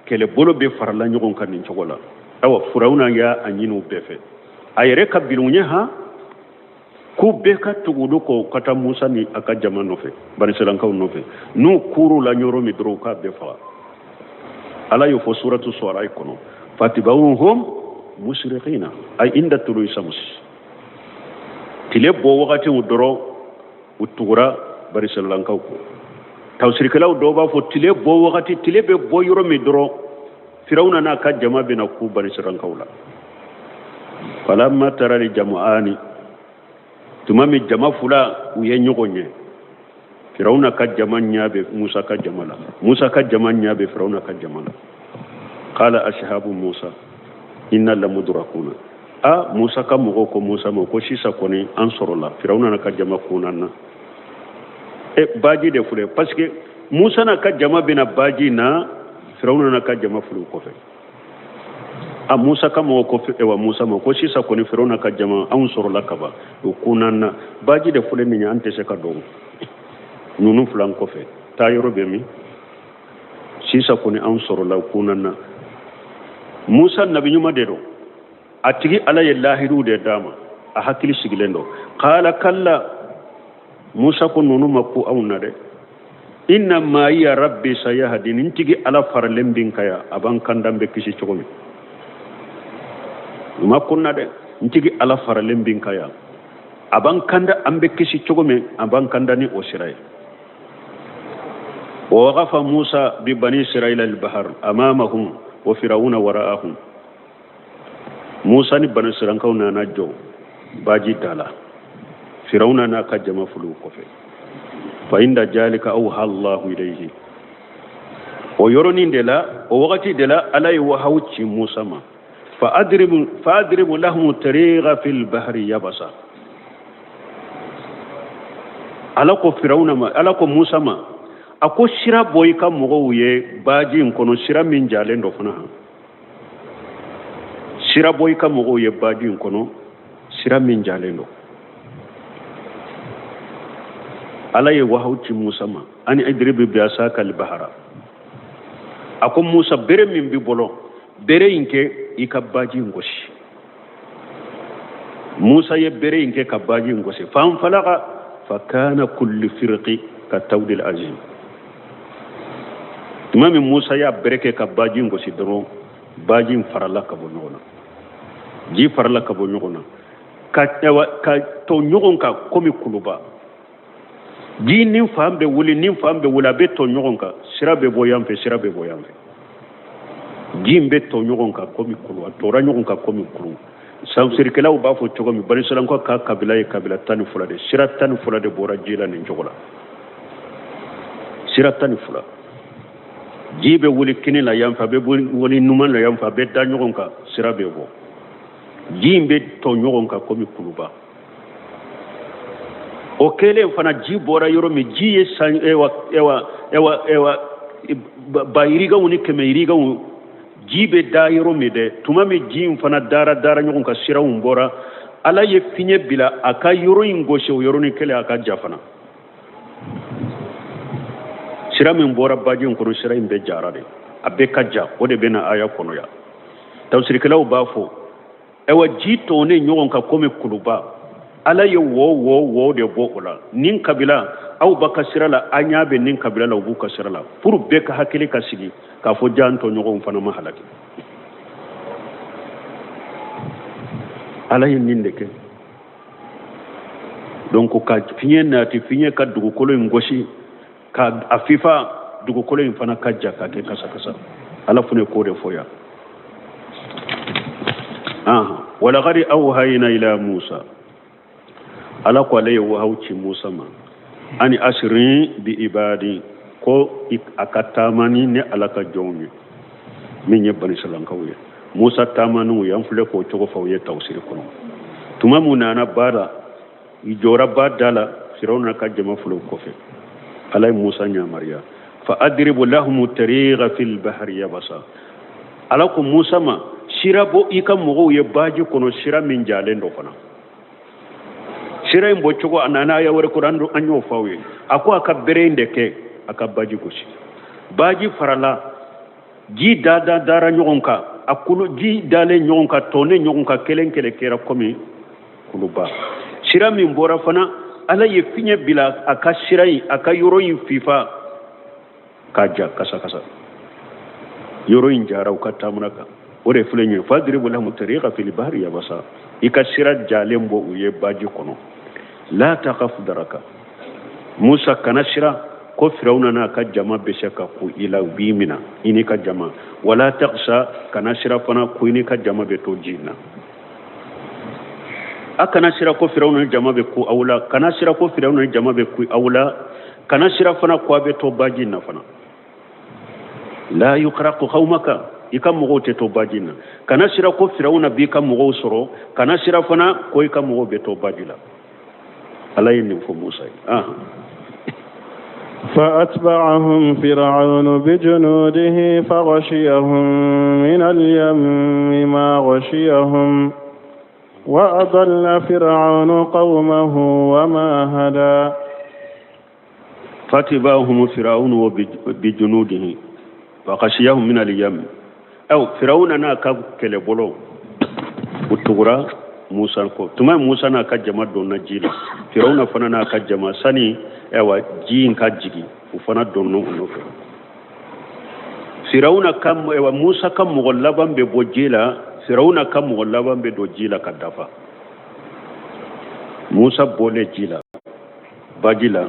[SPEAKER 2] kɛlɛ bolo bɛ farala ɲɔgɔn kan nin cogo la awa Firawuna y'a ɲini u bɛɛ fɛ a yɛrɛ ka biluŋɛ ha ku bɛɛ ka tugudu kɔ ka taa Musa ni a ka jama nɔfɛ Bani Israilakaw nɔfɛ n'u kuru la yɔrɔ min dɔrɔn u k'a bɛɛ faga ala y'o fɔ suratu Shu'ara kɔnɔ fatiba'uhum mushriqina ay inda tulu'i shams tile bɔ wagati u dɔrɔn u tugura Bani Israilakaw kɔ tafsirikɛlaw dɔw b'a fɔ tile bɔ wagati tile bɛ bɔ yɔrɔ min dɔrɔn Firawuna n'a ka jama bɛna ku Bani Israilakaw la falamma tara li jama'ani tuma min jama fula u ye ɲɔgɔn ye Firawuna ka jama ɲɛ bɛ Musa ka jama la Musa ka jama ɲɛ bɛ Firawuna ka jama la qala ashabu Musa inna lamudrakuna Musa ka mɔgɔw ko Musa ma ko sisan kɔni an sɔrɔla Firawuna ka jama kunnan na baji de filɛ parce que Musa n'a ka jama bɛna baji na Firawuna ka jama fulu kɔfɛ Musa ka mɔgɔ ko ewa Musa ma ko sisan kɔni Firawuna ka jama anw sɔrɔla kaban o kunnan na baji de filɛ nin ye an tɛ se ka dɔn ninnu fila kɔfɛ taa yɔrɔ bɛ min sisan kɔni anw sɔrɔla o kunnan na Musa nabi ɲuman de don a tigi Ala ye lahiruw de d'a ma a hakili sigilen don qala kalla Musa ko ninnu ma ko anw na dɛ inna ma'iya rabbi sayahdini n tigi Ala faralen bin kaya a b'an kandan bɛ kisi cogo min ma kunna dɛ n tigi Ala faralen bin kaya a b'an kanda an bɛ kisi cogo min a b'an kanda ni o sira ye ووقف موسى ببني إسرائيل البحر أمامهم وفرعون وراءهم موسى بني إسرائيل كونا نجو باجي دالا فرعون ناكا جما فلو كفي فإن ذلك أوحى الله إليه ويروني دلا ووقت دلا على وحوش موسى ما فأضرب لهم طريقا في البحر يبسا ألاكو فرعون ما ألاكو موسى ما أكو شرا بويكا مغوية باجي نكونو شرا من جالين رفنها شرا بويكا مغوية باجي نكونو شرا من جالين رفنها على وحوش موسى ما أني أضرب بأساك البحر أكو موسى بره من بيبولو bere inke ikabaji ngoshi Musa ye bere inke kabaji ngoshi fam falaga fakana kullu firqi katawdil azim imam Musa ya bereke kabaji ngoshi doro baji farala kabonona ji farala kabonona ka to nyogon ka komi kuluba ji nin fambe wuli nin fambe wula be to nyogon ka sirabe boyamfe jimbe to nyogon ka komi kulu tora nyogon ka komi kulu sam sirkelaw ba fo cogo mi bari salan ko ka kabila e kabila tan fulade sira tan fulade bora jila ni jogola sira tan fula jibe wuli kinila yam fa be wuli numan la yam fa be da nyogon ka sira be bo jimbe to nyogon ka komi kulu ba o kele fana ji bora yoro mi ji e san ewa ba iriga woni keme iriga jibe dairo mede tuma me jim fana dara nyogon ka sira umbora ala ye finye bila aka yoro ingoshe yoro ni kele aka jafana sira min bora baji on kono sira imbe jarade abe kajja ode bena aya kono ya tawsir kala bafo ewa jito ne nyogon ka kome kuluba ala ye wo de bokola nin kabila aw baka sira la anyabe nin kabila la ubuka sira la pour be ka hakili ka sigi ka fo janto nyogon fana mahalaki ala yin nindeke donc ka finye nati finye ka dugukolo ngoshi ka afifa dugukolo fana ka jaka ke kasa ala fune ko de foya wala gari awhayna ila Musa ala ko lay wahawci Musa ma ani asrin bi ibadi ko akatamani ne alaka jongi min yebani salan kawye Musa tamanu yan fule ko cogo fawye tawsir kono tuma munana bara ijora badala firawna ka jama fulo kofe alay Musa nya mariya fa adribu lahum tariqa fil bahri yabasa alako Musa ma shirabo ika mogo ye baji kono shira min jalendo fana shira imbo cogo anana ya wore kurando anyo fawye ako aka berende ke aka baji goshi baji farala ji dara nyonka akulu ji dale nyonka tone nyonka kelen kera komi kuluba shira min bora fana ala ye finye bila aka shirai aka yoro yin fifa kaja kasa yoro yin jaraw katamunaka ore fulenye fadribu lahum tariqa fil bahri yabasa ikashira jalembo uye baji kono la taqaf daraka Musa kanashira ko firawna na ka jama be shaka ku ila bimina ini ka jama wala taqsha kanashira fana ku ini ka jama be to jinna akanashira ko firawna jama be ku awla kanashira ko firawna jama be ku awla kanashira fana ko be to bajinna fana la yuqraqu qawmaka ikam mo te to bajina kanashira ko firawna bi kam mo soro kanashira fana ko ikam mo be to bajila alayni fo Musa
[SPEAKER 1] فأتبعهم فرعون بجنوده فغشيهم من اليم ما غشيهم وأضل فرعون قومه وما هدى
[SPEAKER 2] فأتبعهم فرعون بجنوده فغشيهم من اليم أو فرعون ناكا كلبولو وتغرى Musa ko tuma Musa na ka jama donna jila Firauna fana na ka jama sani ewa jin ka jigi u fana donno uno Firauna kam ewa Musa kam mo laban be bojila Firauna kam mo laban be do jila ka dafa Musa bole jila bajila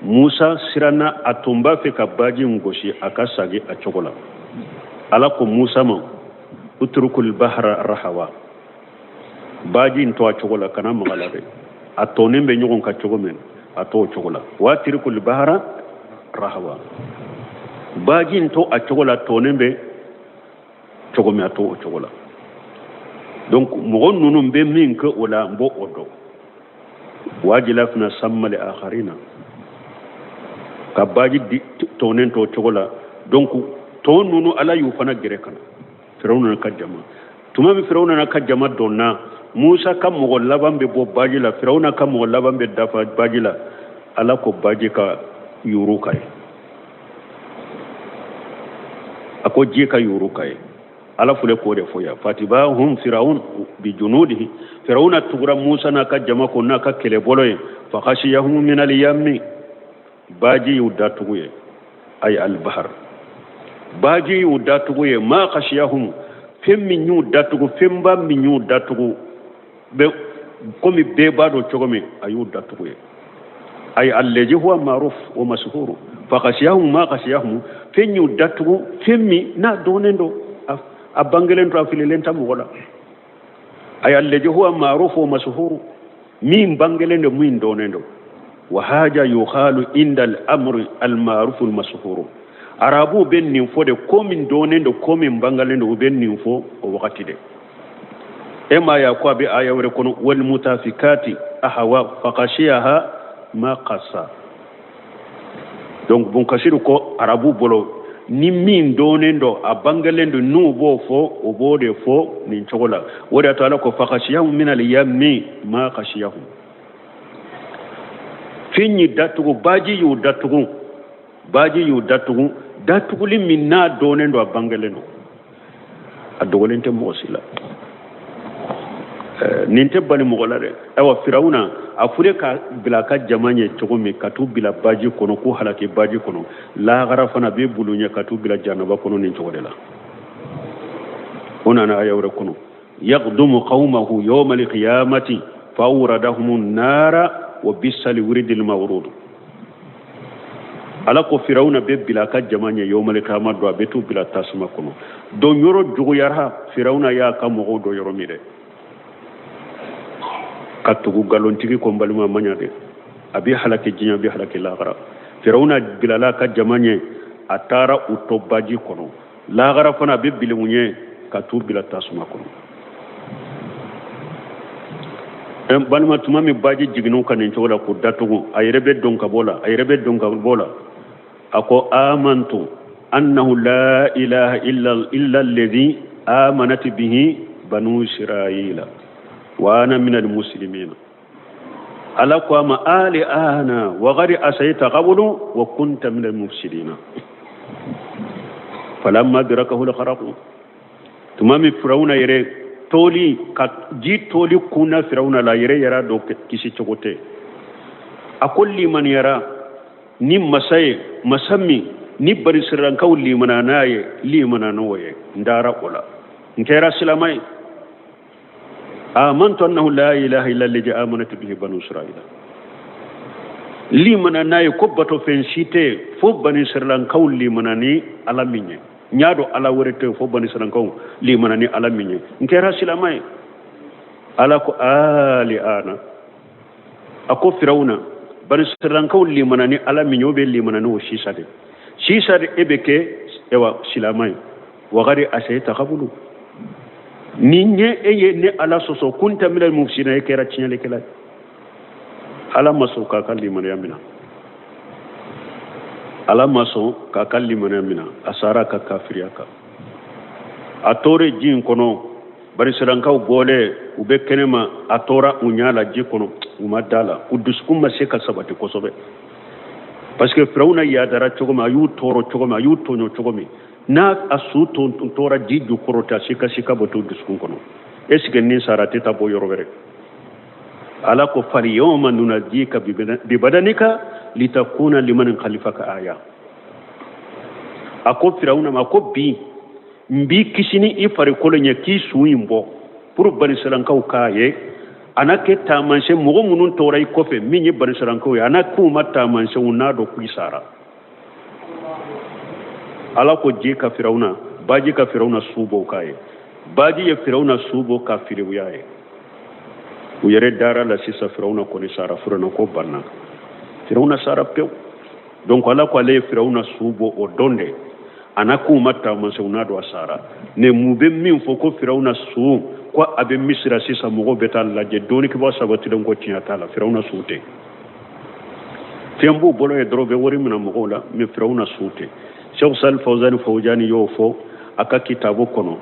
[SPEAKER 2] Musa sirana atumba fe ka baji ngoshi akasagi a chokola alako Musa ma utrukul bahra rahawa baji into a chogola kana magalabe a tonen be nyogon ka chogomen ato chogola watirikul bahara rahwa bajin to a chogola to nembe chogomi ato chogola donc mo nunum be min ko wala mbo odo wajila fina sammale akharina ka baji tonen to chogola donc to nunu ala yu fana gere kana firawna ka jama tuma bi firawna na ka jama donna musa kam mo laban be bo baji la firawna kam mo laban be dafa baji la ala ko baji ka yuru kai ako je ka yuru kai ala fule ko de foya fatibahum firaun bi junudihi firawna tugra musa na ka jama ko na ka kele boloye fa khashiyahum min al yammi baji yudatuye ay al bahr baji yudatuye ma khashiyahum fem min yudatugo femba min yudatugo be komi be bado chogomi ayu datuye ay allaji huwa ma'ruf wa mashhur fa khashiyahum ma khashiyahum fen yudatugo femmi na donendo a bangelen to afilelen tam wala ay allaji huwa ma'ruf wa mashhur min bangelen do min donendo wa haja yukhalu inda al-amr al-ma'ruf al-mashhur arabu ben nin fo de komin donendo komin bangalendo ben nin fo o wakati de ema ya kwa bi aya wore kono wal mutafikati ahwa faqashiyaha ma qassa donc bon kashiru ko arabu bolo ni min donendo a bangalendo nu bo fo o bode fo nin chogola wori to ala ko faqashiyahu min al yammi ma qashiyahu finni datugo baji yu datugo li minna donendo a bangalendo adogolente mo sila ninte bani mogolare awa firawuna afure ka bila ka jamanye chogomi katu bila baji kono ko halake baji kono la garafana be bulunya katu bila janaba kono nin chogodela ona na ayawre kono yaqdumu qaumahu yawm alqiyamati fawradahum an-nara wa bisal wuridil mawrud ala ko firawuna be bila ka jamanye yawm alqiyamati do betu bila tasma kono do yoro jugo yarha firawuna ya ka mogo do yoro mire katugu galontigi ko mbalima manyade abi halake jinya bi halake lagara firawna bilala ka jamanye atara utobaji kono lagara fana be bilingunye katu bila tasuma kono balma tumami baji jiginu kanin chola ko datugo ayrebe donka bola ako amantu annahu la ilaha illa alladhi amanat bihi banu israila وأنا من المسلمين على قام آل أنا وغري أسيت قبل وكنت من المفسدين فلما دركه الخرق تمام فرعون يرى تولي جي تولي كنا فرعون لا يرى دو كيسي تشوتي أقول من يرى ني مسمي ني برسران كول لمن ناي لمن نوي ندارا ولا نكيرا سلامي آمنت أنه لا إله إلا الذي آمنت به بنو إسرائيل لي منانا يكبتو فنسيته فو بني إسرائيل كول لي مناني على مني نيادو على ورته فو بني إسرائيل كول لي مناني على مني نكيرا سلامي على كو آلي آنا أكو فرعون بني إسرائيل كول لي مناني على مني وبي لي مناني وشيساد إبكي إوا سلامي وغاري أسيت قبلو ninye eye ne ala soso kunta minal mufsina ekera chinyale kala ala maso ka kalli maryamina ala maso ka kalli maryamina asara ka kafiriyaka atore jin kono bari serankaw gole ube kenema atora unyala ji kono umadala uduskum maseka sabati kosobe parce que firawna ya dara chogoma ayu toro chogoma ayu tonyo chogomi na asuto tora jiju korota shika botu diskun kono eske ni sarate ta boyoro bere ala ko fari yawma nunajika bi badanika litakuna liman khalifaka aya ako firawna ma ko bi mbi kisini i fari kolonya ki suimbo pour bani salankaw kaye anake tamanse mogo munun toray kofe minyi bani salankaw ya anaku matamanse unado kuisara ala ko je ka firawna baji ka firawna subo kaye baji ya firawna subo ka firiwiyaye uyere dara la sisa firawna ko ni sara furana ko banna firawuna sara pew donc ala ko ale firawuna subo o donde ana kuma ta masauna do asara ne mu be min fo ko firawuna su ko abe misra sisa mo betal la je doni ko ba sabati don ko tinya tala firawuna sute tembo bolo e drobe wori mina mo la mi firawuna sute Cheikh Sal Fawzan Fawjani yo fo aka kitabu kono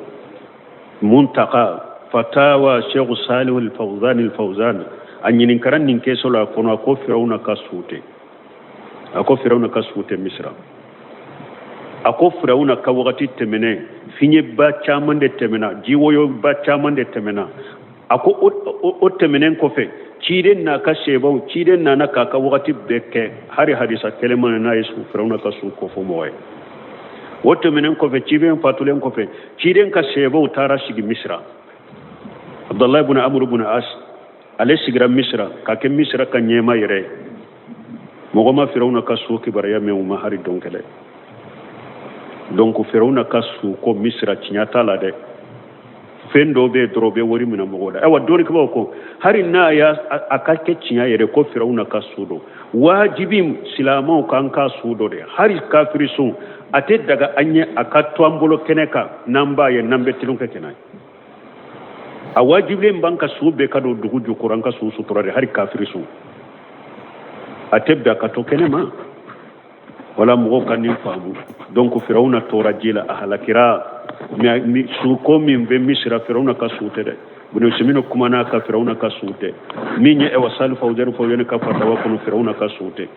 [SPEAKER 2] muntaka fatawa Cheikh Salih al-Fawzan anyinin karan nin keso la kono ko firawuna ka sute ako firawuna ka sute misra ako firawuna ka wakati temene finye ba chaman de temena jiwoyo ba chaman de temena ako o temenen ko fe ciden na ka shebau ciden na ka wakati beke hari hadisa kelema na yesu firawuna ka su ko fo moy o temenen ko fe ciben patulen ko fe ciden ka shebau tara shigi misra Abdullah ibn Amr ibn As ale sigira misra ka ke misra ka nyema yere mogoma firawuna ka su ki baraya me umma hari donkele donc firawuna ka su ko misra cinyata la de fendo be drobe wori mina mogoda awa doni ko ko hari na ya akake cinya yere ko firawuna ka su do wajibi silama kan ka su do de hari kafiri su ate daga anye akatto ambolo keneka namba ye nambe tilunke kenai a wajibi banka su be kado duguju kuran ka su suturare hari kafiri su atebda ka to kenema wala mo kan ni famu donc firawuna tora jila ahlakira mi su ko min be misra firawuna ka sute de bunu simino kuma na ka firawuna ka sute min ye wasal fawjan fo yene ka fata wa kono firawuna ka sute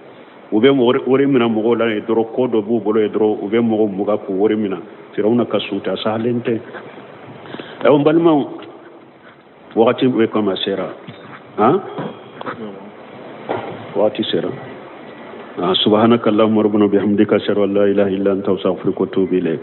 [SPEAKER 2] ube mo wori mina mo la e doro ko do bu bolo e doro ube mo ga ko wori mina firawuna ka sute asalente e on balma wakati we kama sera ha wakati sera سبحانك اللهم ربنا بحمدك اشهد ان لا اله الا انت استغفرك واتوب اليك